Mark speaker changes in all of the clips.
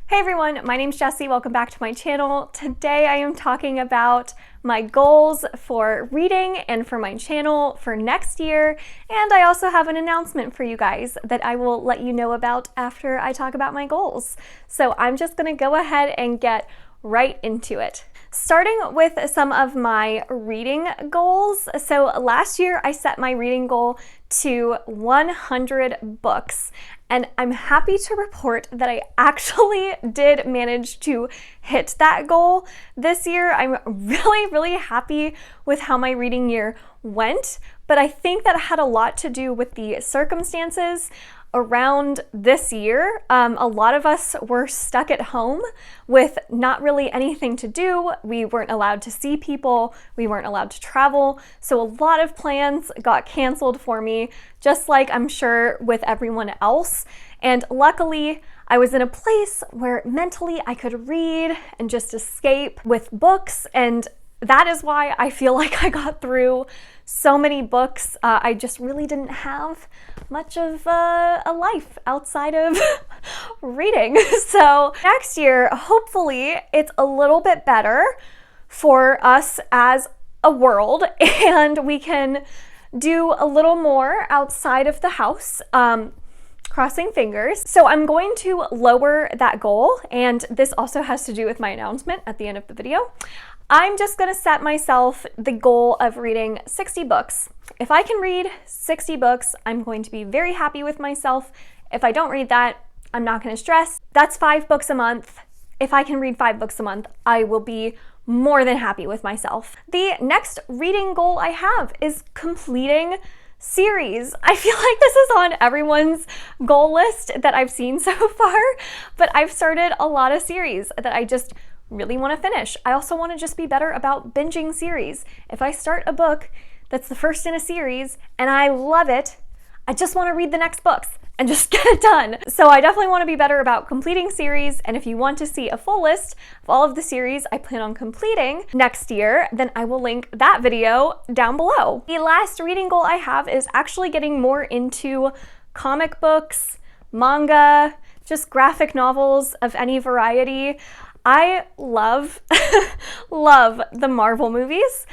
Speaker 1: Hey everyone, my name's Jessie. Welcome back to my channel. Today I am talking about my goals for reading and for my channel for next year, and I also have an announcement for you guys that I will let you know about after I talk about my goals. So I'm just going to go ahead and get right into it. Starting with some of my reading goals. So last year I set my reading goal to 100 books, and I'm happy to report that I actually did manage to hit that goal this year. I'm really happy with how my reading year went, but I think that had a lot to do with the circumstances around this year. A lot of us were stuck at home with not really anything to do. We weren't allowed to see people. We weren't allowed to travel. So a lot of plans got canceled for me, just like I'm sure with everyone else. And luckily, I was in a place where mentally I could read and just escape with books, and that is why I feel like I got through so many books. I just really didn't have much of a life outside of reading. So next year, hopefully it's a little bit better for us as a world and we can do a little more outside of the house. Crossing fingers. So I'm going to lower that goal, and this also has to do with my announcement at the end of the video. I'm just going to set myself the goal of reading 60 books. If I can read 60 books, I'm going to be very happy with myself. If I don't read that, I'm not going to stress. That's 5 books a month. If I can read 5 books a month, I will be more than happy with myself. The next reading goal I have is completing series. I feel like this is on everyone's goal list that I've seen so far, but I've started a lot of series that I just really want to finish. I also want to just be better about binging series. If I start a book that's the first in a series and I love it, I just want to read the next books and just get it done. So I definitely want to be better about completing series, and if you want to see a full list of all of the series I plan on completing next year, then I will link that video down below. The last reading goal I have is actually getting more into comic books, manga, just graphic novels of any variety. I love the Marvel movies.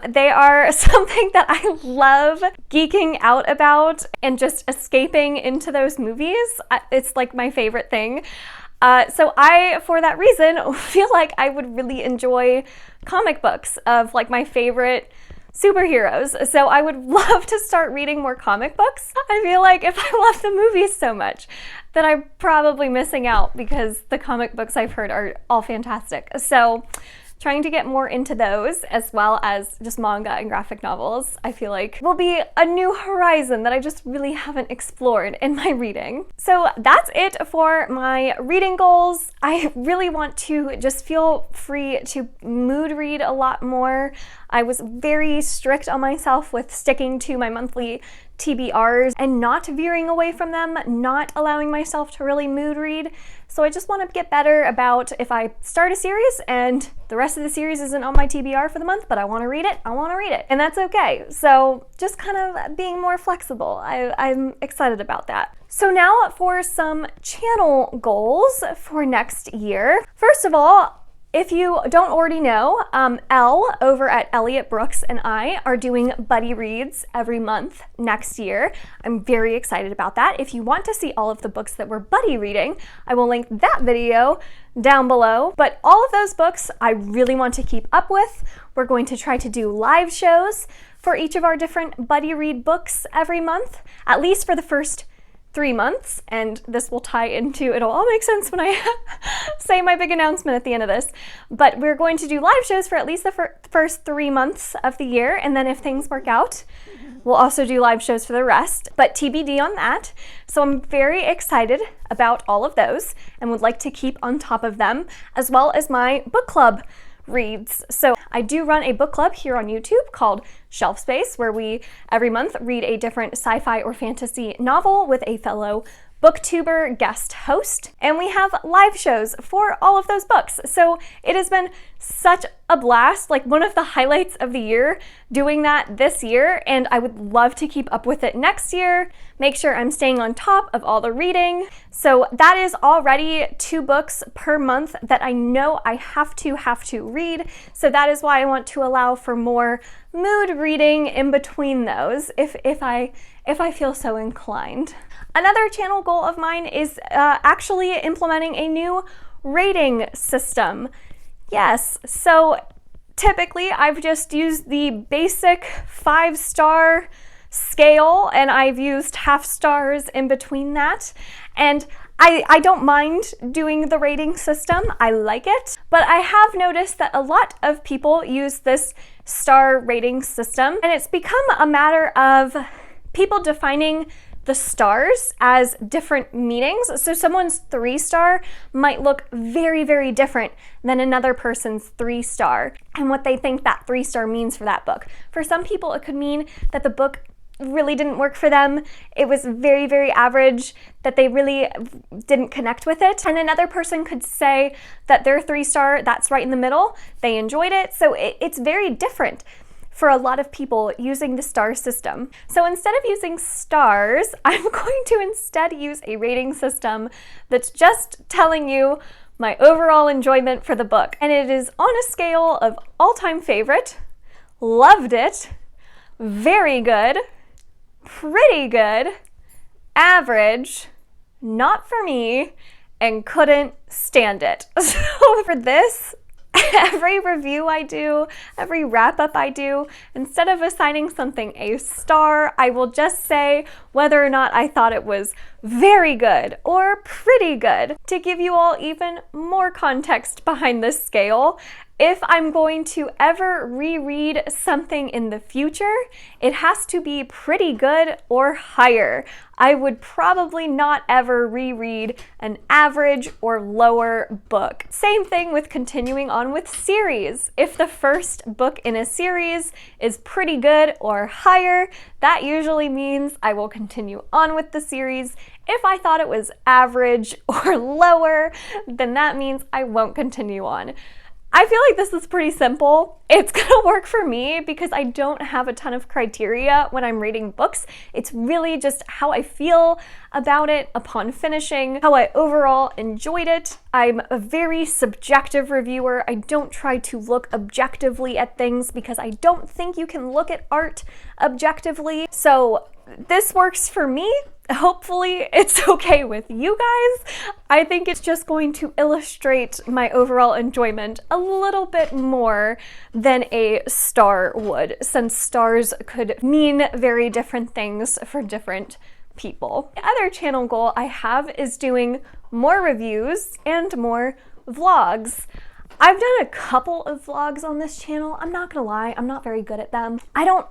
Speaker 1: They are something that I love geeking out about and just escaping into those movies. It's like my favorite thing. So I, for that reason, feel like I would really enjoy comic books of like my favorite superheroes. So I would love to start reading more comic books. I feel like if I love the movies so much, then I'm probably missing out because the comic books I've heard are all fantastic. So trying to get more into those, as well as just manga and graphic novels, I feel like will be a new horizon that I just really haven't explored in my reading. So that's it for my reading goals. I really want to just feel free to mood read a lot more. I was very strict on myself with sticking to my monthly TBRs and not veering away from them, not allowing myself to really mood read. So I just want to get better about if I start a series and the rest of the series isn't on my TBR for the month, but I want to read it, I want to read it. And that's okay. So just kind of being more flexible. I'm excited about that. So now for some channel goals for next year. First of all, if you don't already know, Elle over at Elliot Brooks and I are doing buddy reads every month next year. I'm very excited about that. If you want to see all of the books that we're buddy reading, I will link that video down below. But all of those books I really want to keep up with. We're going to try to do live shows for each of our different buddy read books every month, at least for the first 3 months, and this will tie into, it'll all make sense when I say my big announcement at the end of this, but we're going to do live shows for at least the first 3 months of the year, and then if things work out, we'll also do live shows for the rest, but TBD on that. So I'm very excited about all of those and would like to keep on top of them, as well as my book club reads. So I do run a book club here on YouTube called Shelf Space, where we every month read a different sci-fi or fantasy novel with a fellow booktuber guest host, and we have live shows for all of those books. So it has been such a blast, like one of the highlights of the year doing that this year, and I would love to keep up with it next year. make sure I'm staying on top of all the reading. So that is already 2 books per month that I know I have to read. So that is why I want to allow for more mood reading in between those if I feel so inclined. Another channel goal of mine is actually implementing a new rating system. Yes, so typically I've just used the basic 5-star scale, and I've used half stars in between that. And I don't mind doing the rating system. I like it, but I have noticed that a lot of people use this star rating system, and it's become a matter of people defining the stars as different meanings. So someone's 3-star might look very, very different than another person's 3-star and what they think that 3-star means for that book. For some people, it could mean that the book really didn't work for them. It was very, very average, that they really didn't connect with it. And another person could say that their 3-star, that's right in the middle, they enjoyed it. So it's very different for a lot of people using the star system. So instead of using stars, I'm going to instead use a rating system that's just telling you my overall enjoyment for the book. And it is on a scale of all-time favorite, loved it, very good, pretty good, average, not for me, and couldn't stand it. So for this, every review I do, every wrap-up I do, instead of assigning something a star, I will just say whether or not I thought it was very good or pretty good. To give you all even more context behind this scale, if I'm going to ever reread something in the future, it has to be pretty good or higher. I would probably not ever reread an average or lower book. Same thing with continuing on with series. If the first book in a series is pretty good or higher, that usually means I will continue on with the series. If I thought it was average or lower, then that means I won't continue on. I feel like this is pretty simple. It's gonna work for me because I don't have a ton of criteria when I'm reading books. It's really just how I feel about it upon finishing, how I overall enjoyed it. I'm a very subjective reviewer. I don't try to look objectively at things because I don't think you can look at art objectively. So this works for me. Hopefully it's okay with you guys. I think it's just going to illustrate my overall enjoyment a little bit more than a star would, since stars could mean very different things for different people. The other channel goal I have is doing more reviews and more vlogs. I've done a couple of vlogs on this channel. I'm not gonna lie, I'm not very good at them. I don't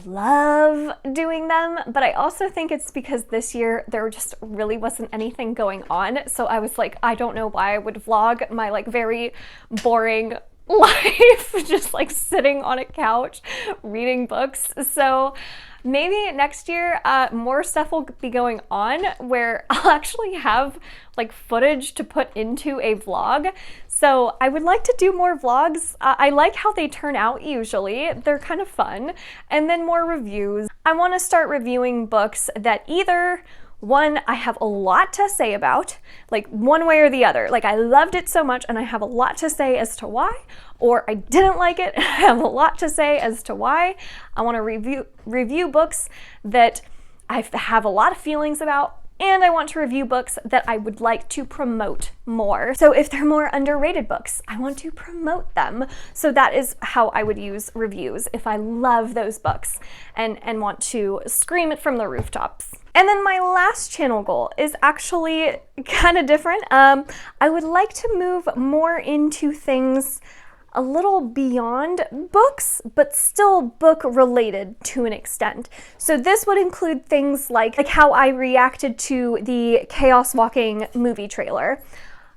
Speaker 1: love doing them, but I also think it's because this year there just really wasn't anything going on. So I was like, I don't know why I would vlog my like very boring life, just like sitting on a couch reading books. So maybe next year more stuff will be going on where I'll actually have like footage to put into a vlog. So I would like to do more vlogs. I like how they turn out usually. They're kind of fun. And then more reviews. I want to start reviewing books that either one, I have a lot to say about, like one way or the other. Like I loved it so much and I have a lot to say as to why, or I didn't like it and I have a lot to say as to why. I want to review books that I have a lot of feelings about, and I want to review books that I would like to promote more. So if they're more underrated books, I want to promote them. So that is how I would use reviews if I love those books and want to scream it from the rooftops. And then my last channel goal is actually kind of different. I would like to move more into things a little beyond books, but still book related to an extent. So this would include things like how I reacted to the Chaos Walking movie trailer.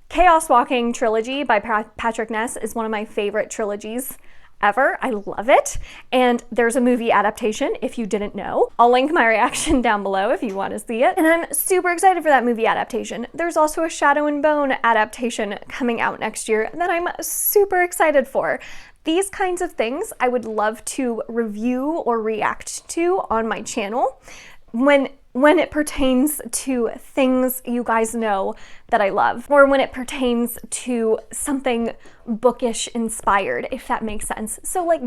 Speaker 1: Chaos Walking trilogy by Patrick Ness is one of my favorite trilogies ever. I love it. And there's a movie adaptation if you didn't know. I'll link my reaction down below if you want to see it. And I'm super excited for that movie adaptation. There's also a Shadow and Bone adaptation coming out next year that I'm super excited for. These kinds of things I would love to review or react to on my channel. When when it pertains to things you guys know that I love, or when it pertains to something bookish inspired, if that makes sense. So like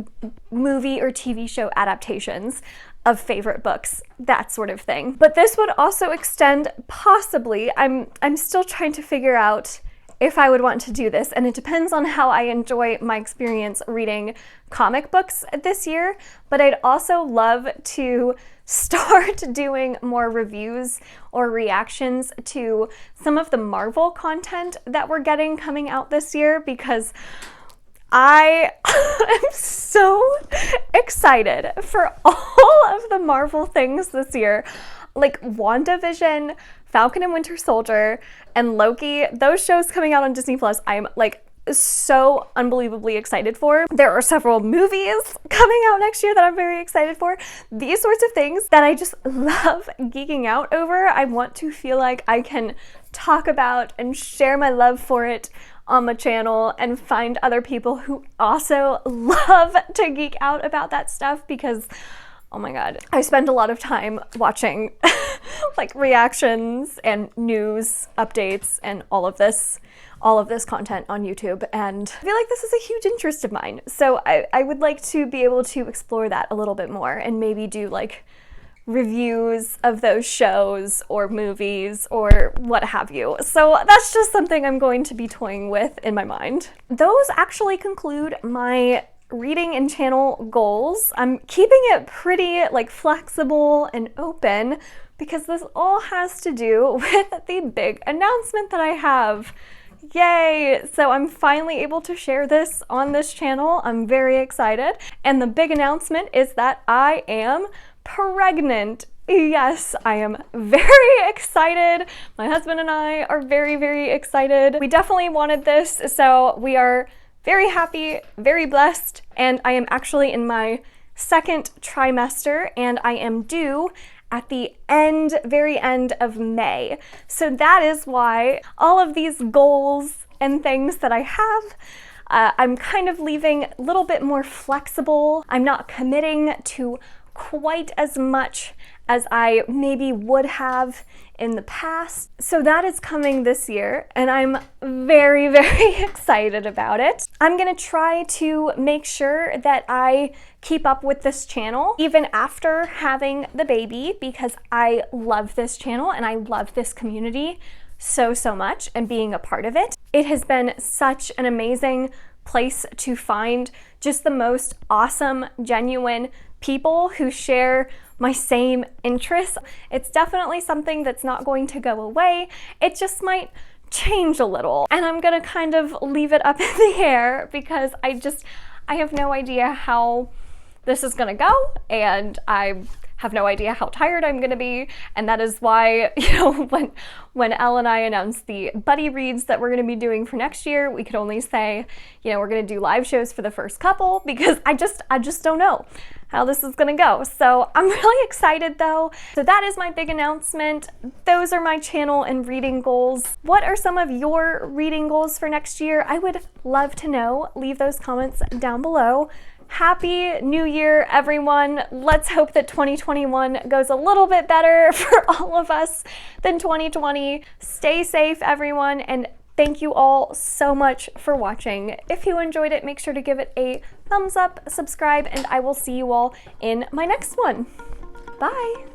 Speaker 1: movie or TV show adaptations of favorite books, that sort of thing. But this would also extend possibly, I'm still trying to figure out if I would want to do this, and it depends on how I enjoy my experience reading comic books this year, but I'd also love to start doing more reviews or reactions to some of the Marvel content that we're getting coming out this year, because I am so excited for all of the Marvel things this year. Like WandaVision, Falcon and Winter Soldier, and Loki, those shows coming out on Disney Plus, I'm like so unbelievably excited for. There are several movies coming out next year that I'm very excited for. These sorts of things that I just love geeking out over. I want to feel like I can talk about and share my love for it on my channel and find other people who also love to geek out about that stuff, because oh my God, I spend a lot of time watching like reactions and news updates and all of this content on YouTube, and I feel like this is a huge interest of mine. So I would like to be able to explore that a little bit more and maybe do like reviews of those shows or movies or what have you. So that's just something I'm going to be toying with in my mind. Those actually conclude my reading and channel goals. I'm keeping it pretty like flexible and open because this all has to do with the big announcement that I have. Yay! So I'm finally able to share this on this channel. I'm very excited. And the big announcement is that I am pregnant. Yes, I am very excited. My husband and I are very, very excited. We definitely wanted this, so we are very happy, very blessed, and I am actually in my second trimester, and I am due at the very end of May. So that is why all of these goals and things that I have, I'm kind of leaving a little bit more flexible. I'm not committing to quite as much as I maybe would have in the past. So that is coming this year, and I'm very, very excited about it. I'm gonna try to make sure that I keep up with this channel even after having the baby, because I love this channel and I love this community so much and being a part of it. It has been such an amazing place to find just the most awesome, genuine people who share my same interests. It's definitely something that's not going to go away. It just might change a little, and I'm gonna kind of leave it up in the air because I have no idea how this is gonna go, and I have no idea how tired I'm gonna be, and that is why, you know, when Elle and I announced the buddy reads that we're gonna be doing for next year, we could only say, you know, we're gonna do live shows for the first couple, because I just don't know how this is gonna go. So I'm really excited though. So that is my big announcement. Those are my channel and reading goals. What are some of your reading goals for next year? I would love to know. Leave those comments down below. Happy New Year, everyone. Let's hope that 2021 goes a little bit better for all of us than 2020. Stay safe, everyone, and thank you all so much for watching. If you enjoyed it, make sure to give it a thumbs up, subscribe, and I will see you all in my next one. Bye.